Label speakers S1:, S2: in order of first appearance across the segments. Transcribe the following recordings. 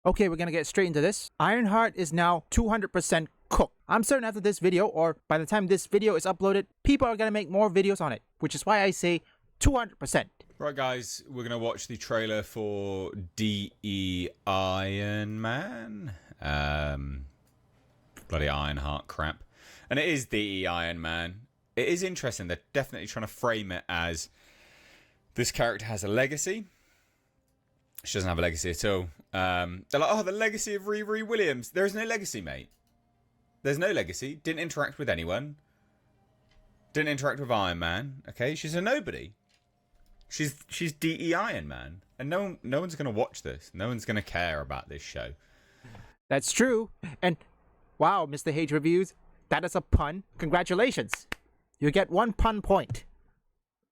S1: Okay, we're gonna get straight into this. Ironheart is now 200% cooked. I'm certain after this video, or by the time this video is uploaded, people are gonna make more videos on it, which is why I say 200%.
S2: Right, guys, we're going to watch the trailer for D.E. Iron Man. Bloody Ironheart crap. And it is D.E. Iron Man. It is interesting. They're definitely trying to frame it as this character has a legacy. She doesn't have a legacy at all. They're like, oh, the legacy of Riri Williams. There is no legacy, mate. There's no legacy. Didn't interact with anyone. Didn't interact with Iron Man. Okay, she's a nobody. She's D.E. Iron Man. And no one's going to watch this. No one's going to care about this show.
S1: That's true. And wow, Mr. H Reviews, that is a pun. Congratulations. You get 1 pun point.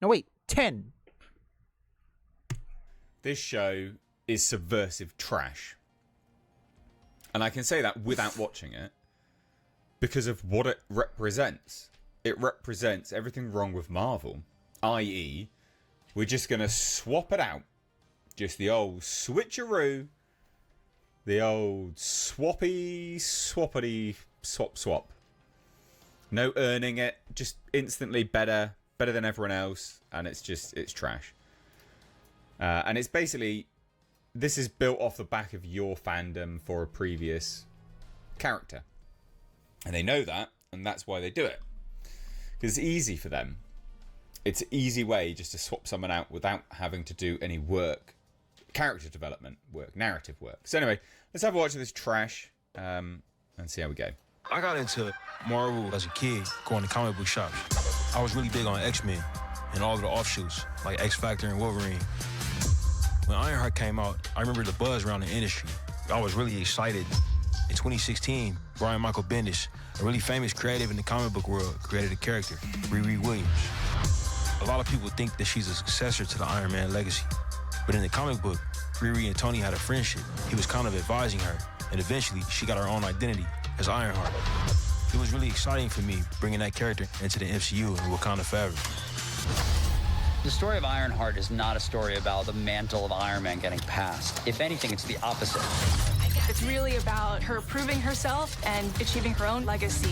S1: No, wait, 10.
S2: This show is subversive trash. And I can say that without watching it because of what it represents. It represents everything wrong with Marvel, i.e., we're just going to swap it out. Just the old switcheroo. The old swappity, swap. No earning it. Just instantly better than everyone else. And it's trash. And it's basically, this is built off the back of your fandom for a previous character. And they know that, and that's why they do it. Because it's easy for them. It's an easy way just to swap someone out without having to do any work. Character development work, narrative work. So anyway, let's have a watch of this trash and see how we go.
S3: I got into Marvel as a kid, going to comic book shops. I was really big on X-Men and all of the offshoots, like X-Factor and Wolverine. When Ironheart came out, I remember the buzz around the industry. I was really excited. In 2016, Brian Michael Bendis, a really famous creative in the comic book world, created a character, Riri Williams. A lot of people think that she's a successor to the Iron Man legacy. But in the comic book, Riri and Tony had a friendship. He was kind of advising her, and eventually she got her own identity as Ironheart. It was really exciting for me bringing that character into the MCU and Wakanda forever.
S4: The story of Ironheart is not a story about the mantle of Iron Man getting passed. If anything, it's the opposite.
S5: It's really about her proving herself and achieving her own legacy.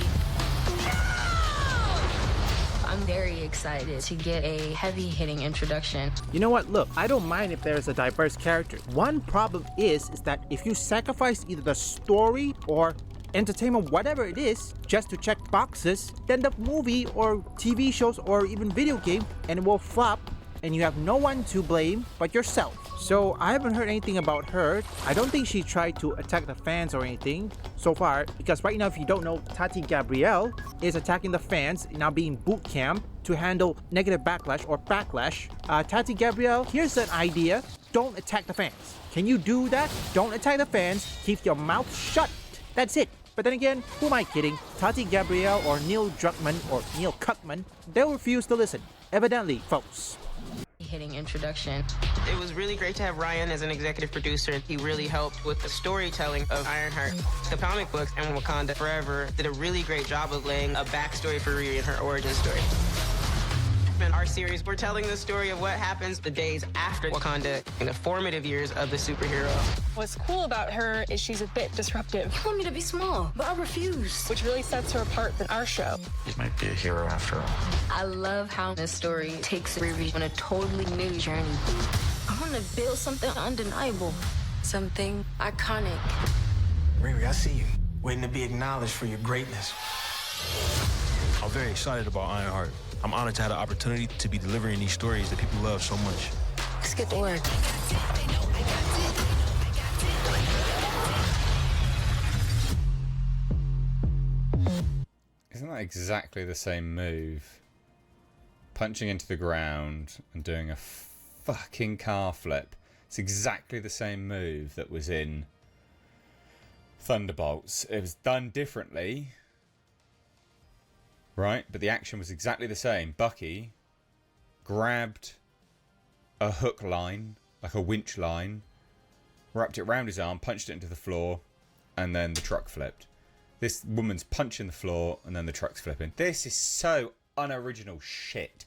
S6: I'm very excited to get a heavy-hitting introduction.
S1: You know what? Look, I don't mind if there's a diverse character. One problem is that if you sacrifice either the story or entertainment, whatever it is, just to check boxes, then the movie or TV shows or even video game, and it will flop, and you have no one to blame but yourself. So I haven't heard anything about her. I don't think she tried to attack the fans or anything so far, because right now, if you don't know, Tati Gabrielle is attacking the fans, now being boot camp to handle negative backlash or backlash. Tati Gabrielle, here's an idea. Don't attack the fans. Can you do that? Don't attack the fans. Keep your mouth shut. That's it. But then again, who am I kidding? Tati Gabrielle or Neil Druckmann or Neil Cuckman, they'll refuse to listen. Evidently, folks.
S6: Hitting introduction.
S7: It was really great to have Ryan as an executive producer. He really helped with the storytelling of Ironheart. The comic books and Wakanda Forever did a really great job of laying a backstory for Riri and her origin story. In our series, we're telling the story of what happens the days after Wakanda in the formative years of the superhero.
S5: What's cool about her is she's a bit disruptive,
S6: You want me to be small, but I refuse.
S5: which really sets her apart than our show.
S3: You might be a hero after all.
S6: I love how this story takes Riri on a totally new journey. I want to build something undeniable, something iconic.
S8: Riri, I see you, waiting to be acknowledged for your greatness.
S3: I'm very excited about Ironheart. I'm honored to have the opportunity to be delivering these stories that people love so much.
S6: Let's get to work.
S2: Isn't that exactly the same move? Punching into the ground and doing a fucking car flip. It's exactly the same move that was in Thunderbolts. It was done differently, right? But the action was exactly the same. Bucky grabbed a hook line, like a winch line, wrapped it around his arm, punched it into the floor, and then the truck flipped. This woman's punching the floor, and then the truck's flipping. This is so unoriginal shit.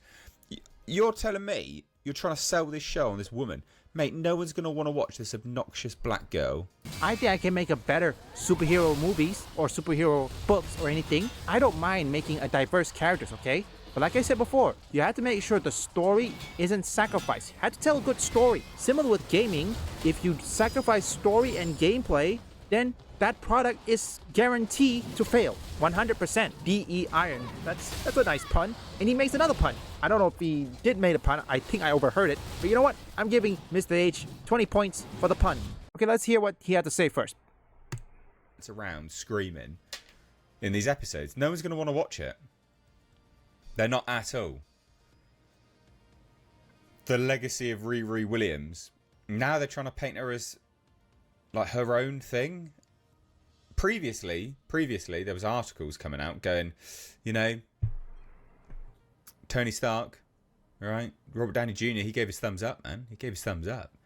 S2: You're telling me You're trying to sell this show on this woman. Mate, no one's going to want to watch this obnoxious black girl.
S1: I think I can make a better superhero movies or superhero books or anything. I don't mind making a diverse characters, okay? But like I said before, you have to make sure the story isn't sacrificed. You have to tell a good story. Similar with gaming, if you sacrifice story and gameplay, then that product is guaranteed to fail. 100%. D.E. Iron. That's a nice pun. And he makes another pun. I don't know if he did make a pun. I think I overheard it. But you know what? I'm giving Mr. H 20 points for the pun. Okay, let's hear what he had to say first.
S2: It's around screaming in these episodes. No one's going to want to watch it. They're not at all. The legacy of Riri Williams. Now they're trying to paint her as like her own thing. Previously, there was articles coming out going, you know, Tony Stark, right? Robert Downey Jr., he gave his thumbs up, man. He gave his thumbs up.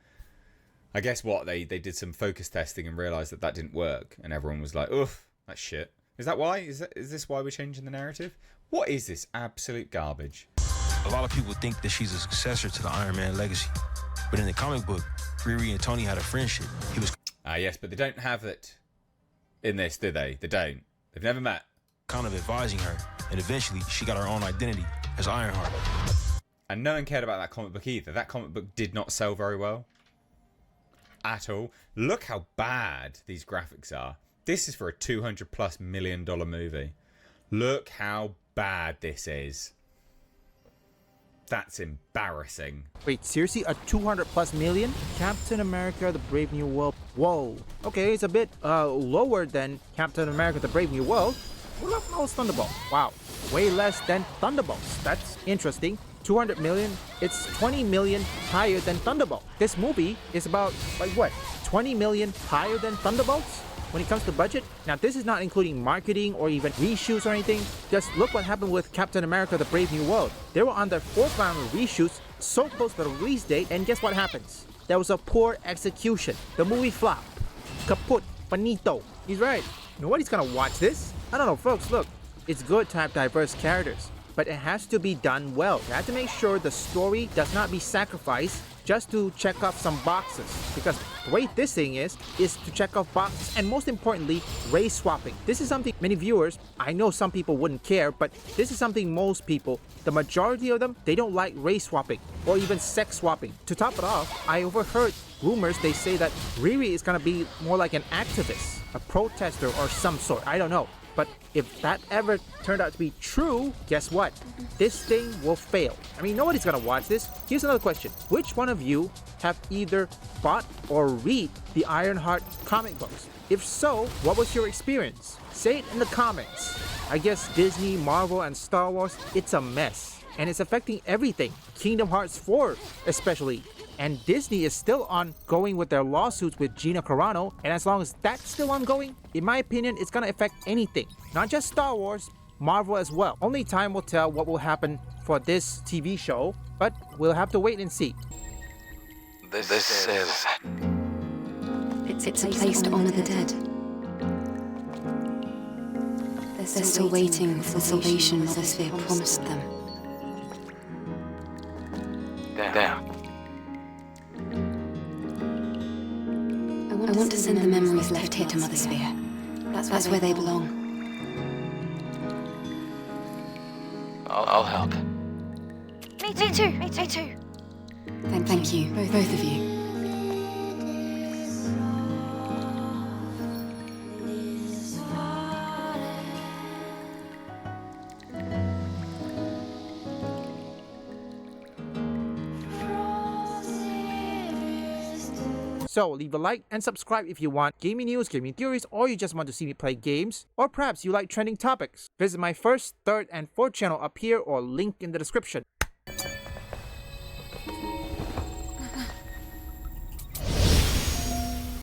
S2: I guess what? They did some focus testing and realised that didn't work. And everyone was like, oof, that's shit. Is that why? Is this why we're changing the narrative? What is this absolute garbage?
S3: A lot of people think that she's a successor to the Iron Man legacy. But in the comic book, Riri and Tony had a friendship. He was...
S2: yes, but they don't have it in this, do they? They don't. They've never met.
S3: kind of advising her. And eventually, she got her own identity as Ironheart.
S2: And no one cared about that comic book either. That comic book did not sell very well. At all. Look how bad these graphics are. This is for a $200+ million movie. Look how bad this is. That's embarrassing.
S1: Wait, seriously? A $200+ million? Captain America, The Brave New World. Whoa. Okay, it's a bit lower than Captain America, The Brave New World. What about Marvel's Thunderbolt? Wow. Way less than Thunderbolts. That's interesting. 200 million, it's 20 million higher than Thunderbolt. This movie is about, like what, 20 million higher than Thunderbolts when it comes to budget? Now, this is not including marketing or even reshoots or anything. Just look what happened with Captain America, The Brave New World. They were on their 4th round of reshoots, so close to the release date, and guess what happens? There was a poor execution. The movie flopped. Kaput. Finito. He's right. Nobody's gonna watch this. I don't know, folks, look. It's good to have diverse characters, but it has to be done well. You have to make sure the story does not be sacrificed just to check off some boxes. Because the way this thing is to check off boxes, and most importantly, race swapping. This is something many viewers, I know some people wouldn't care, but this is something most people, the majority of them, they don't like race swapping or even sex swapping. To top it off, I overheard rumors, they say that Riri is gonna be more like an activist, a protester or some sort, I don't know. But if that ever turned out to be true, guess what? This thing will fail. I mean, nobody's gonna watch this. Here's another question. Which one of you have either bought or read the Ironheart comic books? If so, what was your experience? Say it in the comments. I guess Disney, Marvel, and Star Wars, it's a mess. And it's affecting everything. Kingdom Hearts 4 especially. And Disney is still ongoing with their lawsuits with Gina Carano, and as long as that's still ongoing, in my opinion, it's gonna affect anything. Not just Star Wars, Marvel as well. Only time will tell what will happen for this TV show, but we'll have to wait and see.
S9: This is...
S10: It's a place to honor the dead. They're still waiting for the salvation Mother Sphere promised them.
S9: Damn.
S10: I want to send the memories left here to Mother Sphere. That's where they belong.
S9: I'll help.
S10: Me too. Thank you, both of you.
S1: So leave a like and subscribe if you want gaming news, gaming theories, or you just want to see me play games, or perhaps you like trending topics. Visit my 1st, 3rd, and 4th channel up here or link in the description.